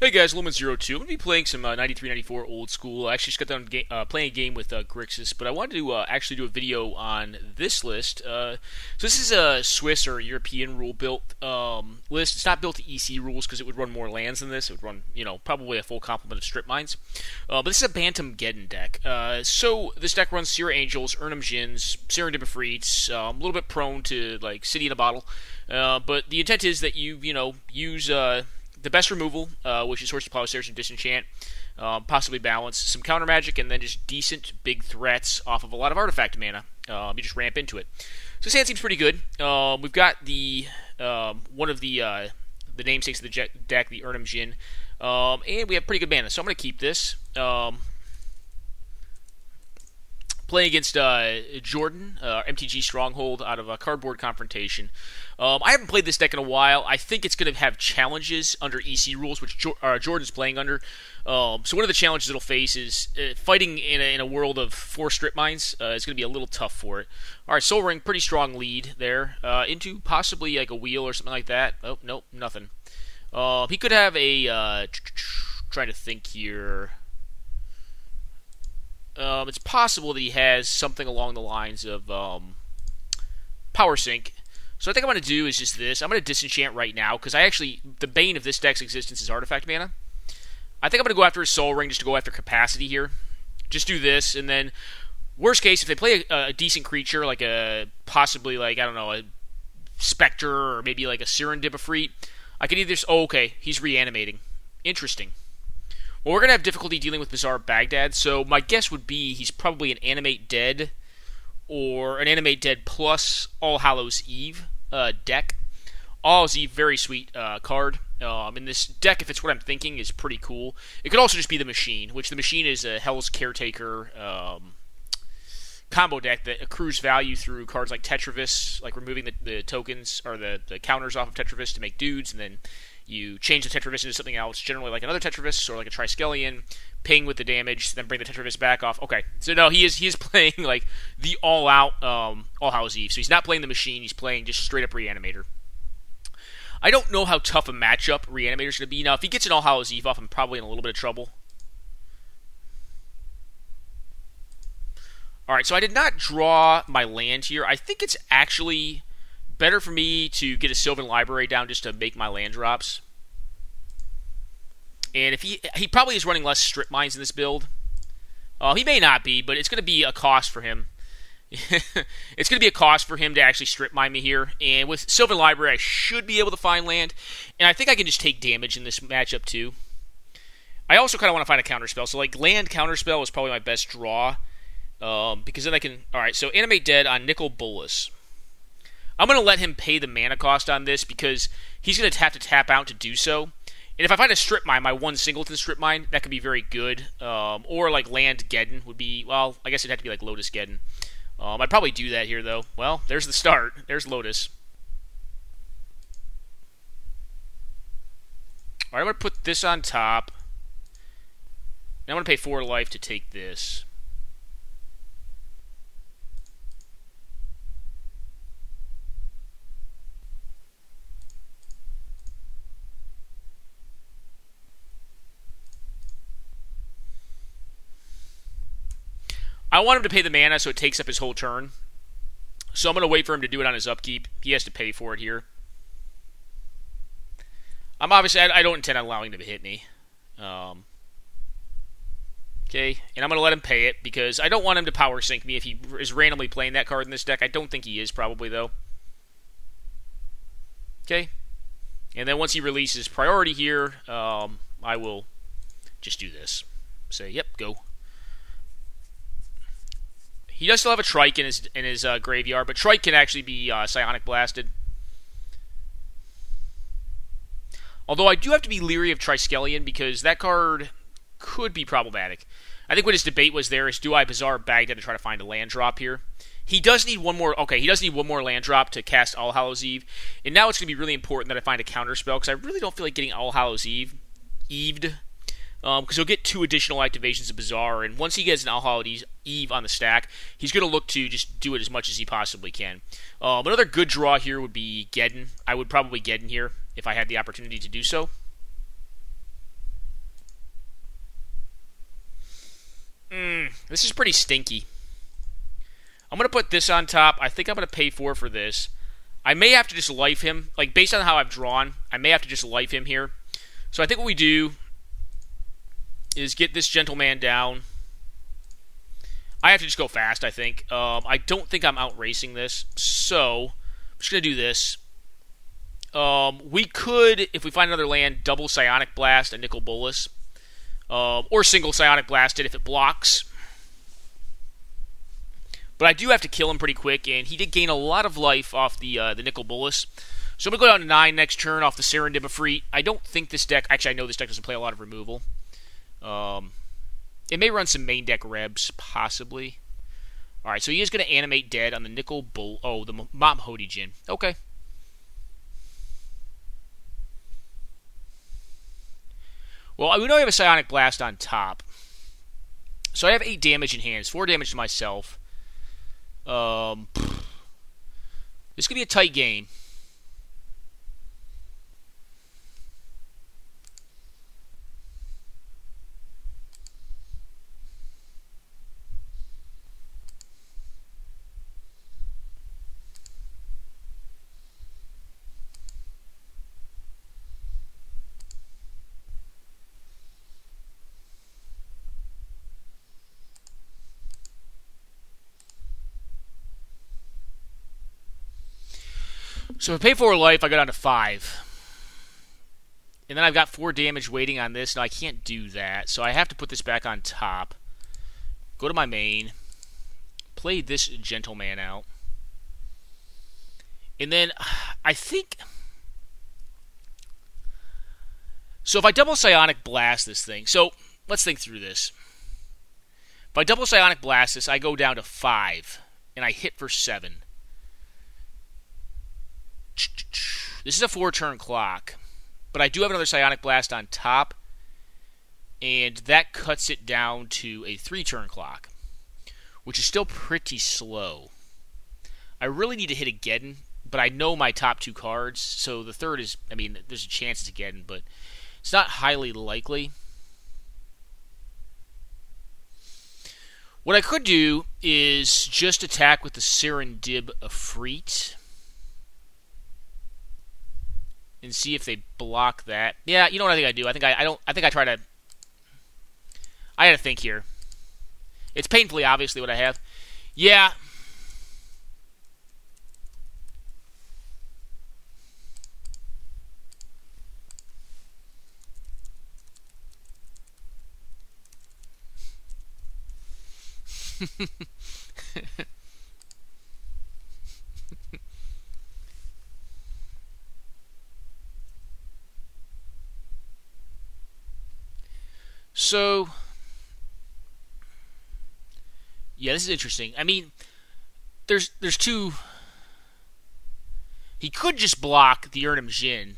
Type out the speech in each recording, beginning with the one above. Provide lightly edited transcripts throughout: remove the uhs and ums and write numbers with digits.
Hey guys, Lumen02. I'm going to be playing some 93-94 old school. I actually just got done playing a game with Grixis, but I wanted to actually do a video on this list. So this is a Swiss or European rule built list. It's not built to EC rules because it would run more lands than this. It would run, probably a full complement of strip mines. But this is a Bantemgeddon deck. So this deck runs Seer Angels, Urnum Djinns, Serendipifreets, a little bit prone to like City in a Bottle. But the intent is that you use the best removal, which is Horse of Plowshares and Disenchant, possibly balance, some counter magic, and then just decent big threats off of a lot of artifact mana. You just ramp into it. So this hand seems pretty good. We've got the one of the namesakes of the deck, the Urnum Djinn, and we have pretty good mana. So I'm going to keep this. Playing against Jordan, MTG Stronghold out of Cardboard Confrontation. I haven't played this deck in a while. I think it's going to have challenges under EC rules, which Jordan's playing under. So one of the challenges it'll face is fighting in a world of 4 strip mines. It's going to be a little tough for it. All right, Soul Ring, pretty strong lead there. Into possibly like a wheel or something like that. Oh, nope, nothing. He could have a... trying to think here... it's possible that he has something along the lines of Power Sink. So I think I'm going to do is just this. I'm going to disenchant right now, because the bane of this deck's existence is artifact mana. I think I'm going to go after his Soul Ring just to go after capacity here. Just do this, and then, worst case, if they play a decent creature, like possibly like, I don't know, a Spectre, or maybe like a Serendipifreet, I can either... Oh, okay, he's reanimating. Interesting. Well, we're going to have difficulty dealing with Bizarre Baghdad, so my guess would be he's probably an Animate Dead, or an Animate Dead plus All Hallows Eve deck. All Hallows Eve, very sweet card. And this deck, if it's what I'm thinking, is pretty cool. It could also just be the Machine, which the Machine is a Hell's Caretaker combo deck that accrues value through cards like Tetravis, like removing the tokens, or the counters off of Tetravis to make dudes, and then you change the Tetravis into something else, generally like another Tetravis or like a Triskelion, ping with the damage, then bring the Tetravis back off. Okay, so no, he is playing like the all-out All Hallows Eve. So he's not playing the Machine, he's playing just straight-up Reanimator. I don't know how tough a matchup Reanimator's going to be. Now, if he gets an All Hallows Eve off, I'm probably in a little bit of trouble. Alright, so I did not draw my land here. I think it's actually better for me to get a Sylvan Library down just to make my land drops. And if he probably is running less strip mines in this build. He may not be, but it's going to be a cost for him. It's going to be a cost for him to actually strip mine me here. And with Sylvan Library, I should be able to find land. And I think I can just take damage in this matchup too. I also kind of want to find a counterspell. So like land counterspell is probably my best draw. Because then I can... Alright, so Animate Dead on Nicol Bolas. I'm going to let him pay the mana cost on this because he's going to have to tap out to do so. And if I find a strip mine, my one singleton strip mine, that could be very good. Or like Land Geddon would be... Well, I guess it'd have to be like Lotus Geddon. I'd probably do that here, though. Well, there's the start. There's Lotus. Alright, I'm going to put this on top. Now I'm going to pay 4 life to take this. I want him to pay the mana so it takes up his whole turn. So I'm going to wait for him to do it on his upkeep. He has to pay for it here. I don't intend on allowing him to hit me. Okay, and I'm going to let him pay it because I don't want him to power sink me if he is randomly playing that card in this deck. I don't think he is, probably, though. Okay. And then once he releases priority here, I will just do this. Say, yep, go. He does still have a Trike in his graveyard, but Trike can actually be Psionic Blasted. Although I do have to be leery of Triskelion because that card could be problematic. I think what his debate was there is, do I Bizarre Baghdad to try to find a land drop here? He does need one more... Okay, he does need one more land drop to cast All Hallows Eve. And now it's going to be really important that I find a counterspell because I really don't feel like getting All Hallows Eved. Because he'll get 2 additional activations of Bizarre, and once he gets an All Hallows Eve on the stack, he's going to look to just do it as much as he possibly can. Another good draw here would be Geddon. I would probably Geddon here if I had the opportunity to do so. This is pretty stinky. I'm going to put this on top. I think I'm going to pay 4 for this. I may have to just life him. Like, based on how I've drawn, I may have to just life him here. So I think what we do is get this gentleman down. I have to just go fast, I think. I don't think I'm out-racing this. So, I'm just going to do this. We could, if we find another land, double Psionic Blast a Nicol Bolas. Or single Psionic Blast it if it blocks. But I do have to kill him pretty quick, and he did gain a lot of life off the Nicol Bolas. So I'm going to go down to 9 next turn off the Serendipity. I don't think this deck... Actually, I know this deck doesn't play a lot of removal. It may run some main deck Rebs, possibly. Alright, so he is going to animate dead on the Nicol Bolas... Oh, the Mom-Hody Djinn. Okay. Well, we know I have a Psionic Blast on top. So I have 8 damage in hand. It's 4 damage to myself. This could be a tight game. So if I pay 4 life, I go down to 5. And then I've got 4 damage waiting on this. Now I can't do that. So I have to put this back on top. Go to my main. Play this gentleman out. And then I think... So if I double Psionic Blast this thing... So let's think through this. If I double Psionic Blast this, I go down to 5. And I hit for 7. This is a 4-turn clock, but I do have another Psionic Blast on top, and that cuts it down to a 3-turn clock, which is still pretty slow. I really need to hit a Geddon, but I know my top 2 cards, so the third is, I mean, there's a chance it's a Geddon, but it's not highly likely. What I could do is just attack with the Serendib Efreet. And see if they block that. Yeah, you know what I think I do? I think I try to... I gotta think here. It's painfully obviously what I have. Yeah. So, yeah, this is interesting. I mean, there's 2. He could just block the Urnum Djinn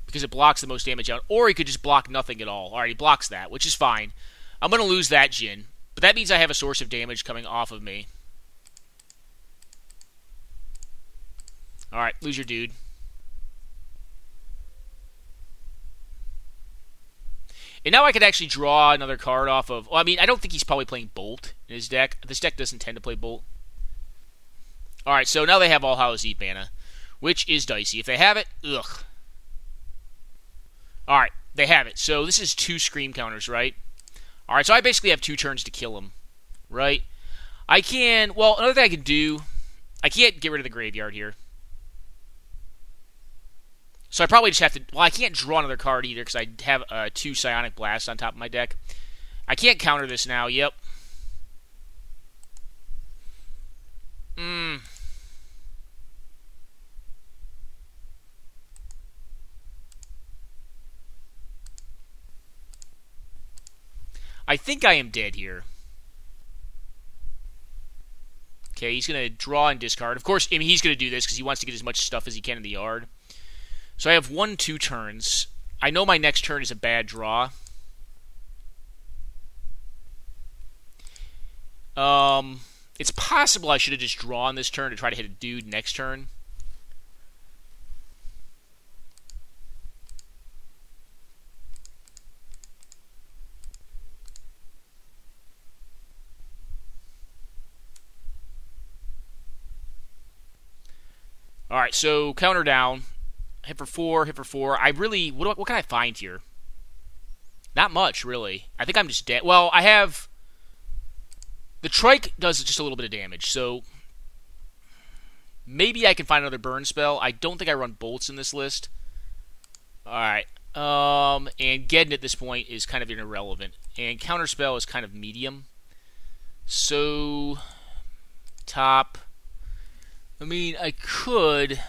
because it blocks the most damage out, or he could just block nothing at all. All right, he blocks that, which is fine. I'm going to lose that Djinn, but that means I have a source of damage coming off of me. All right, lose your dude. And now I could actually draw another card off of... Well, I mean, I don't think he's probably playing Bolt in his deck. This deck doesn't tend to play Bolt. Alright, so now they have All Hallows Eve mana, which is dicey. If they have it, ugh. Alright, they have it. So this is 2 Scream counters, right? Alright, so I basically have 2 turns to kill him, right? I can... Well, another thing I can do... I can't get rid of the graveyard here. So I probably just have to... Well, I can't draw another card either because I have 2 Psionic Blasts on top of my deck. I can't counter this now. Yep. I think I am dead here. Okay, he's going to draw and discard. Of course, I mean, he's going to do this because he wants to get as much stuff as he can in the yard. So I have 1-2 turns. I know my next turn is a bad draw. It's possible I should have just drawn this turn to try to hit a dude next turn. All right, so counter down. Hit for 4, hit for 4. I really... What can I find here? Not much, really. I think I'm just dead. Well, I have... The trike does just a little bit of damage, so... Maybe I can find another burn spell. I don't think I run bolts in this list. Alright. And Geddon at this point is kind of irrelevant. And counterspell is kind of medium. So... Top... I mean, I could...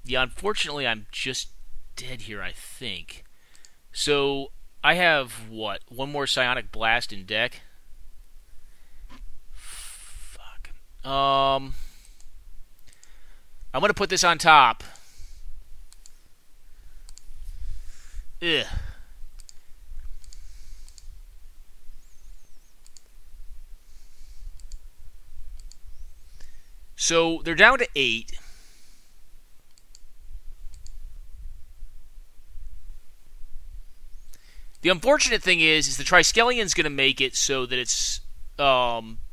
Yeah, unfortunately, I'm just dead here, I think. So, I have, what, one more Psionic Blast in deck? Fuck. I'm going to put this on top. Ugh. So, they're down to 8. The unfortunate thing is the Triskellion's going to make it so that it's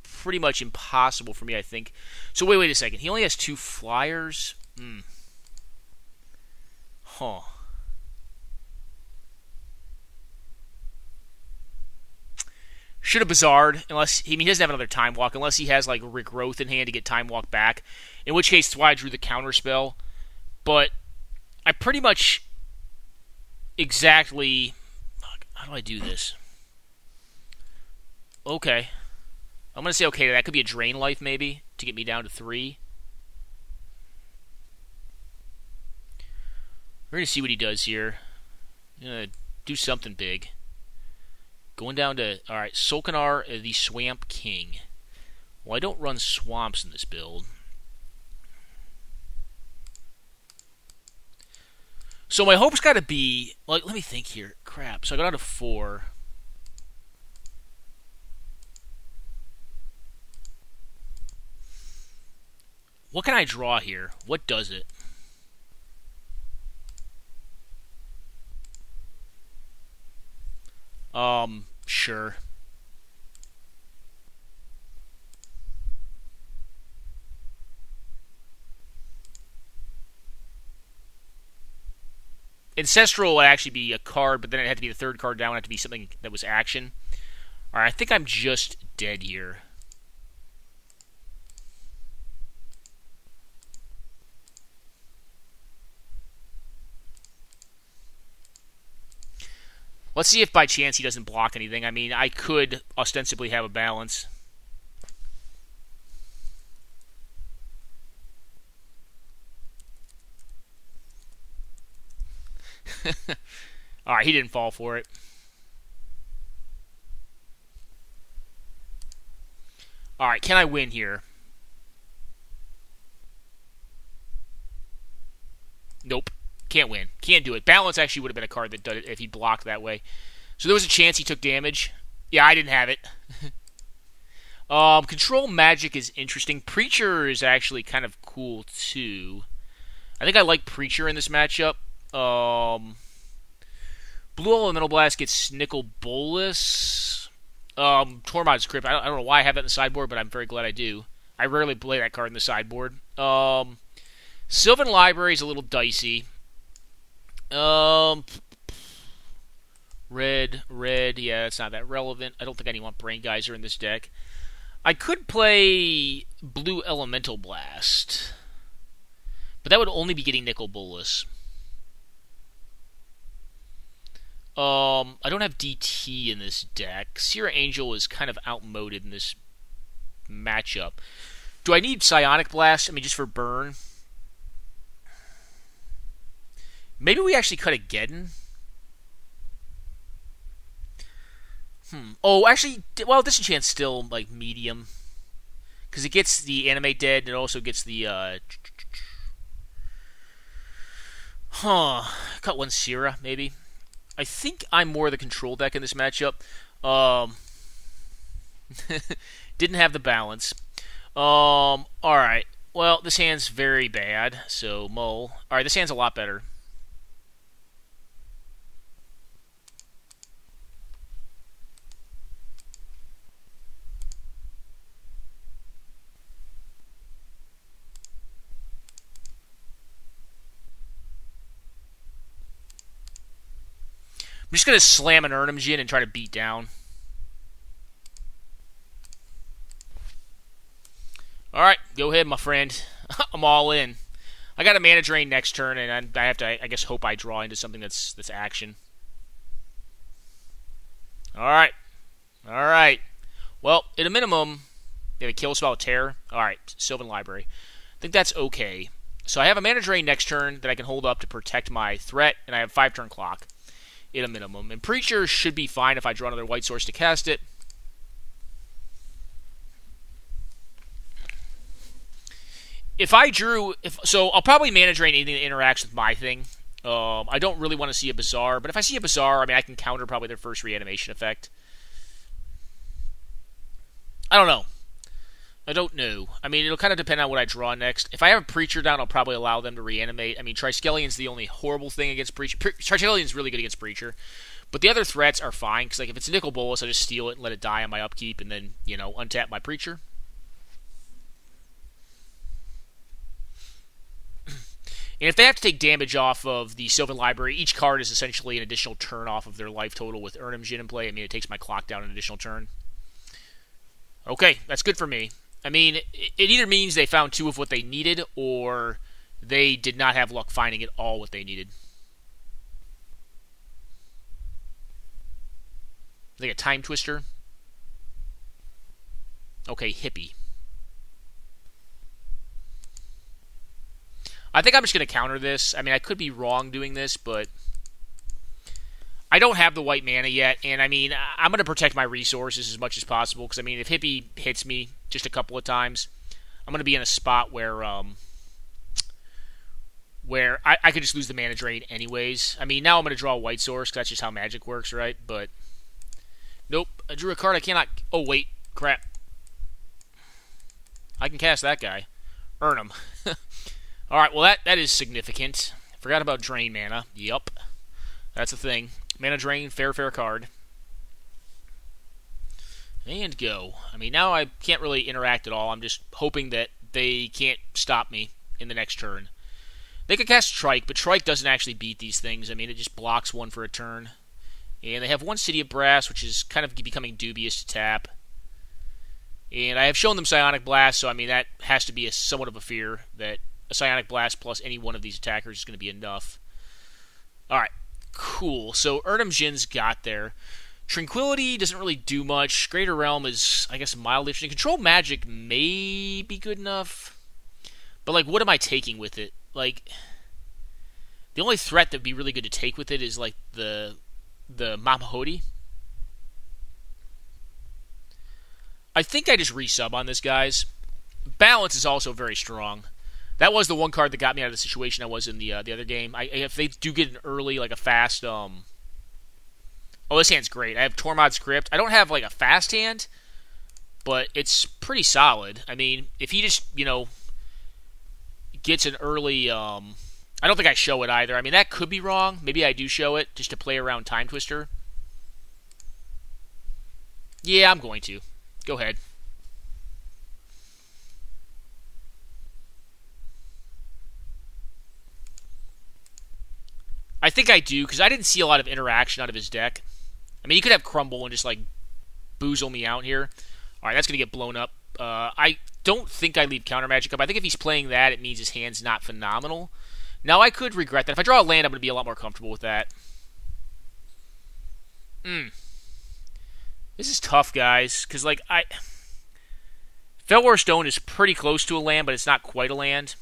pretty much impossible for me, I think. So wait a second. He only has 2 flyers? Huh. Should have Bizarred, unless... he doesn't have another Time Walk, unless he has, like, Regrowth in hand to get Time Walk back. In which case, that's why I drew the counter spell. But I pretty much exactly... How do I do this? Okay. I'm going to say okay. That could be a Drain Life, maybe, to get me down to 3. We're going to see what he does here. Going to do something big. Going down to... Alright, Solkanar, the Swamp King. Well, I don't run swamps in this build. So my hope's got to be... Like, let me think here. Crap. So I got down to 4. What can I draw here? What does it? Sure. Ancestral would actually be a card, but then it had to be the 3rd card down. It had to be something that was action. Alright, I think I'm just dead here. Let's see if by chance he doesn't block anything. I mean, I could ostensibly have a balance. Alright, he didn't fall for it. Alright, can I win here? Nope. Can't win. Can't do it. Balance actually would have been a card that did it if he blocked that way. So there was a chance he took damage. Yeah, I didn't have it. Control Magic is interesting. Preacher is actually kind of cool, too. I think I like Preacher in this matchup. Blue Elemental Blast gets Nicol Bolas. Tormod's Crypt. I don't know why I have that in the sideboard, but I'm very glad I do. I rarely play that card in the sideboard. Sylvan Library is a little dicey. Red, yeah, it's not that relevant. I don't think anyone want Brain Geyser in this deck. I could play Blue Elemental Blast, but that would only be getting Nicol Bolas. I don't have DT in this deck. Seer Angel is kind of outmoded in this matchup. Do I need Psionic Blast? I mean, just for burn? Maybe we actually cut a Geddon? Oh, actually, well, Disenchant's still, like, medium. Because it gets the Animate Dead, and it also gets the, Cut one Sierra, maybe. I think I'm more the control deck in this matchup. Didn't have the balance. Alright. Well, this hand's very bad, so mull. Alright, this hand's a lot better. I'm just going to slam an Urnimjin and try to beat down. Alright, go ahead, my friend. I'm all in. I got a mana drain next turn, and I have to, I guess, hope I draw into something that's action. Alright. Alright. Well, at a minimum, they have a kill spell with Terror. Alright, Sylvan Library. I think that's okay. So I have a mana drain next turn that I can hold up to protect my threat, and I have 5-turn clock at a minimum. And Preacher should be fine if I draw another white source to cast it. If I drew... So I'll probably mana drain anything that interacts with my thing. I don't really want to see a Bazaar, but if I see a Bazaar, I mean, I can counter probably their first reanimation effect. I don't know. I don't know. I mean, it'll kind of depend on what I draw next. If I have a Preacher down, I'll probably allow them to reanimate. I mean, Triskellion's the only horrible thing against Preacher. Triskellion's really good against Preacher. But the other threats are fine, because like, if it's a Nicol Bolas, I just steal it and let it die on my upkeep, and then, you know, untap my Preacher. And if they have to take damage off of the Sylvan Library, each card is essentially an additional turn off of their life total with Urnimjin in play. I mean, it takes my clock down an additional turn. Okay, that's good for me. I mean, it either means they found 2 of what they needed, or they did not have luck finding at all what they needed. Like a Time Twister. Okay, Hippie. I think I'm just going to counter this. I mean, I could be wrong doing this, but I don't have the white mana yet, and I mean, I'm going to protect my resources as much as possible, because I mean, if Hippie hits me just a couple of times, I'm going to be in a spot where I could just lose the mana drain anyways. I mean, now I'm going to draw a white source, because that's just how Magic works, right? But, nope, I drew a card I cannot... Oh, wait, crap. I can cast that guy. Earn him. Alright, well, that is significant. Forgot about drain mana. Yup. That's a thing. Mana drain, fair card. And go. I mean, now I can't really interact at all. I'm just hoping that they can't stop me in the next turn. They could cast Trike, but Trike doesn't actually beat these things. I mean, it just blocks one for a turn. And they have one City of Brass, which is kind of becoming dubious to tap. And I have shown them Psionic Blast, so I mean, that has to be somewhat of a fear that a Psionic Blast plus any one of these attackers is going to be enough. Alright, cool. So Urnimjin's got there. Tranquility doesn't really do much. Greater Realm is, I guess, mildly interesting. Control Magic may be good enough. But, like, what am I taking with it? Like, the only threat that would be really good to take with it is, like, the Mamahoti. I think I just resub on this, guys. Balance is also very strong. That was the one card that got me out of the situation I was in the other game. If they do get an early, like a fast... Oh, this hand's great. I have Tormod's Crypt. I don't have, like, a fast hand, but it's pretty solid. I mean, if he just, you know, gets an early... I don't think I show it either. I mean, that could be wrong. Maybe I do show it just to play around Time Twister. Yeah, I'm going to. Go ahead. I think I do, because I didn't see a lot of interaction out of his deck. I mean, he could have Crumble and just, like, boozle me out here. Alright, that's going to get blown up. I don't think I leave Counter Magic up. I think if he's playing that, it means his hand's not phenomenal. Now, I could regret that. If I draw a land, I'm going to be a lot more comfortable with that. This is tough, guys, because, like, Felwar Stone is pretty close to a land, but it's not quite a land.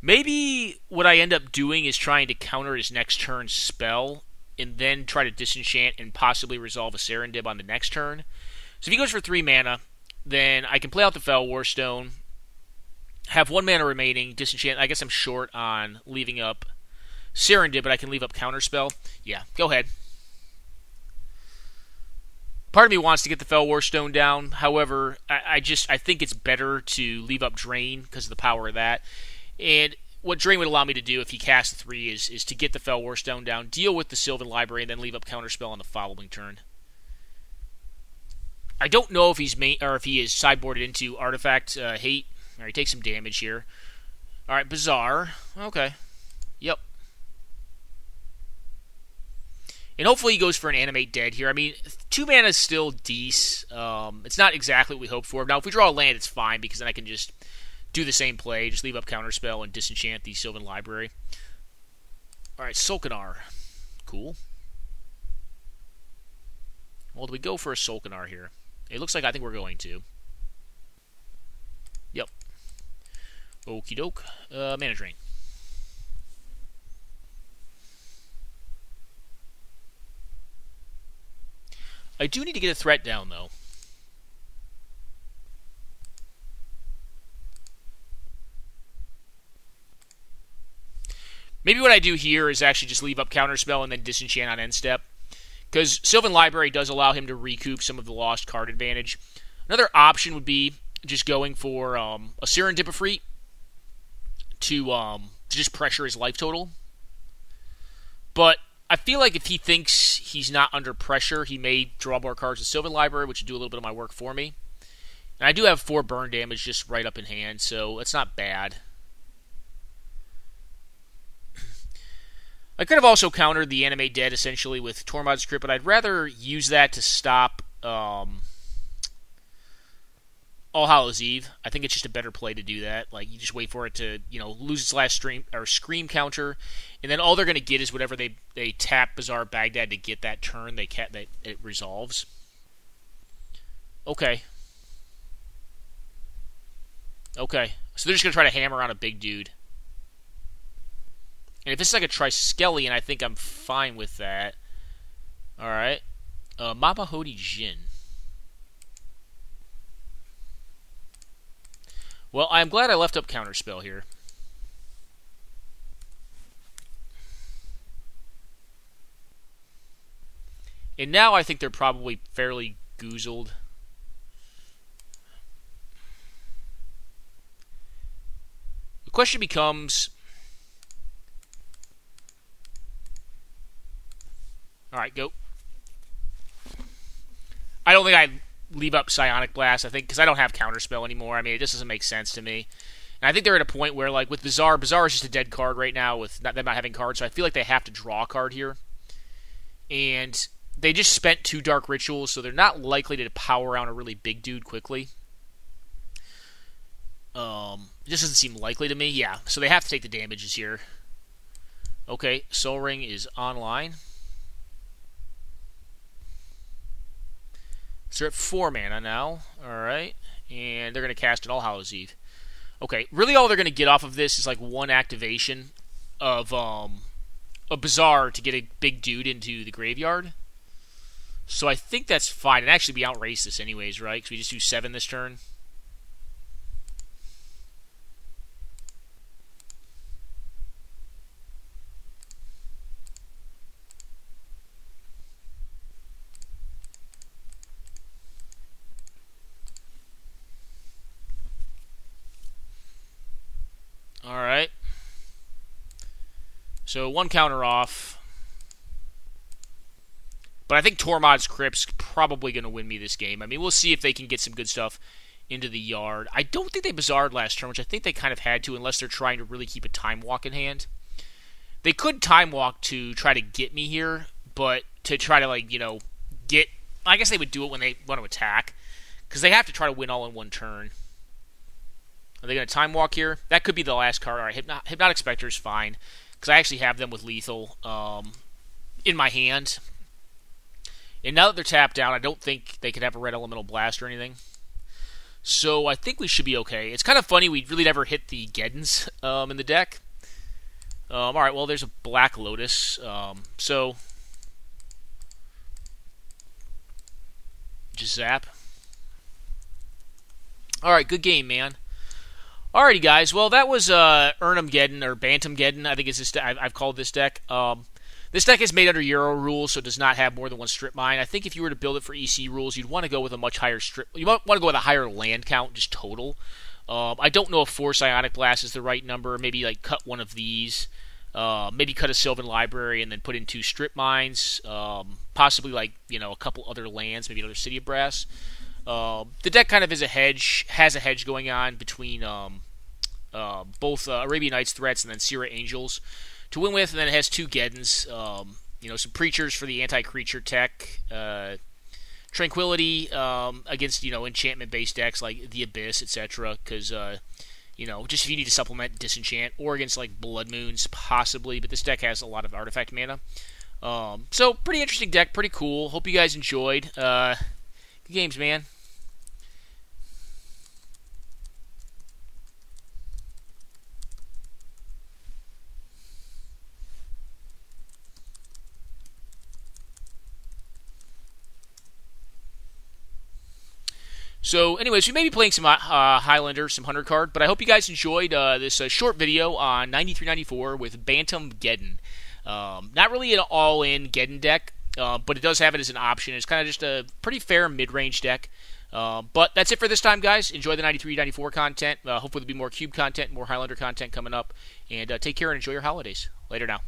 Maybe what I end up doing is trying to counter his next turn's spell, and then try to disenchant and possibly resolve a Serendib on the next turn. So if he goes for 3 mana, then I can play out the Felwar Stone, have 1 mana remaining, disenchant. I guess I'm short on leaving up Serendib, but I can leave up Counterspell. Yeah, go ahead. Part of me wants to get the Felwar Stone down. However, I think it's better to leave up Drain because of the power of that. And what Drain would allow me to do if he casts 3 is to get the Felwar Stone down, deal with the Sylvan Library, and then leave up Counterspell on the following turn. I don't know if he's if he is sideboarded into Artifact Hate. All right, he takes some damage here. All right, Bazaar. Okay. Yep. And hopefully he goes for an Animate Dead here. I mean, 2 mana is still decent. It's not exactly what we hoped for. Now, if we draw a land, it's fine, because then I can just do the same play. Just leave up Counterspell and disenchant the Sylvan Library. Alright, Solkanar. Cool. Well, do we go for a Solkanar here? It looks like I think we're going to. Yep. Okie doke. Mana Drain. I do need to get a threat down, though. Maybe what I do here is actually just leave up Counterspell and then disenchant on end step. Because Sylvan Library does allow him to recoup some of the lost card advantage. Another option would be just going for a Serendipity to just pressure his life total. But I feel like if he thinks he's not under pressure, he may draw more cards with Sylvan Library, which would do a little bit of my work for me. And I do have 4 burn damage just right up in hand, so it's not bad. I could have also countered the Animate Dead essentially with Tormod's Crypt, but I'd rather use that to stop All Hallows Eve. I think it's just a better play to do that. Like, you just wait for it to, lose its last scream counter, and then all they're going to get is whatever they tap Bazaar Baghdad to get that turn. That it resolves. Okay. Okay. So they're just going to try to hammer on a big dude. And if it's like a Triskelion, I think I'm fine with that. Alright. Mabahodi Jin. Well, I'm glad I left up Counterspell here. And now I think they're probably fairly goozled. The question becomes... Alright, go. I don't think I'd leave up Psionic Blast, I think, because I don't have Counterspell anymore. I mean, it just doesn't make sense to me. And I think they're at a point where, like, with Bazaar is just a dead card right now with them not having cards, so I feel like they have to draw a card here. And they just spent 2 Dark Rituals, so they're not likely to power around a really big dude quickly. It just doesn't seem likely to me. Yeah, so they have to take the damages here. Okay, Soul Ring is online. So they're at 4 mana now. Alright. And they're going to cast an All Hallows Eve. Okay, really all they're going to get off of this is like 1 activation of a Bazaar to get a big dude into the graveyard. So I think that's fine. And actually we outrace this anyways, right? Because we just do 7 this turn. Alright. So 1 counter off. But I think Tormod's Crypt's probably going to win me this game. I mean, we'll see if they can get some good stuff into the yard. I don't think they Bazaar'd last turn, which I think they kind of had to, unless they're trying to really keep a Time Walk in hand. They could Time Walk to try to get me here, but to try to, like, get... I guess they would do it when they want to attack, because they have to try to win all in 1 turn. Are they going to Time Walk here? That could be the last card. Alright, Hypnotic Spectre is fine, because I actually have them with lethal in my hand. And now that they're tapped down, I don't think they could have a red elemental blast or anything. So I think we should be okay. It's kind of funny, we really never hit the Geddons in the deck. Alright, well, there's a Black Lotus. So, just zap. Alright, good game, man. Alrighty, guys. Well, that was Ernemgeddon, or Bantemgeddon, I think is this I've called this deck. This deck is made under Euro rules, so it does not have more than 1 strip mine. I think if you were to build it for EC rules, you'd want to go with a much higher strip. You want to go with a higher land count, just total. I don't know if 4 Psionic Blast is the right number. Maybe like cut 1 of these. Maybe cut a Sylvan Library and then put in 2 strip mines. Possibly like a couple other lands, maybe another City of Brass. The deck kind of is has a hedge going on between both Arabian Nights threats and then Sierra Angels to win with, and then it has 2 Geddons. some preachers for the anti-creature tech. Tranquility against enchantment-based decks like the Abyss, etc. Because just if you need to supplement disenchant, or against like Blood Moons possibly. But this deck has a lot of artifact mana. So pretty interesting deck, pretty cool. Hope you guys enjoyed. Good games, man. So, anyways, we may be playing some Highlander, some Hunter card, but I hope you guys enjoyed this short video on 93-94 with Bantemgeddon. Not really an all-in Geddon deck, but it does have it as an option. It's kind of just a pretty fair mid-range deck. But that's it for this time, guys. Enjoy the 93-94 content. Hopefully there'll be more Cube content, more Highlander content coming up. And take care and enjoy your holidays. Later now.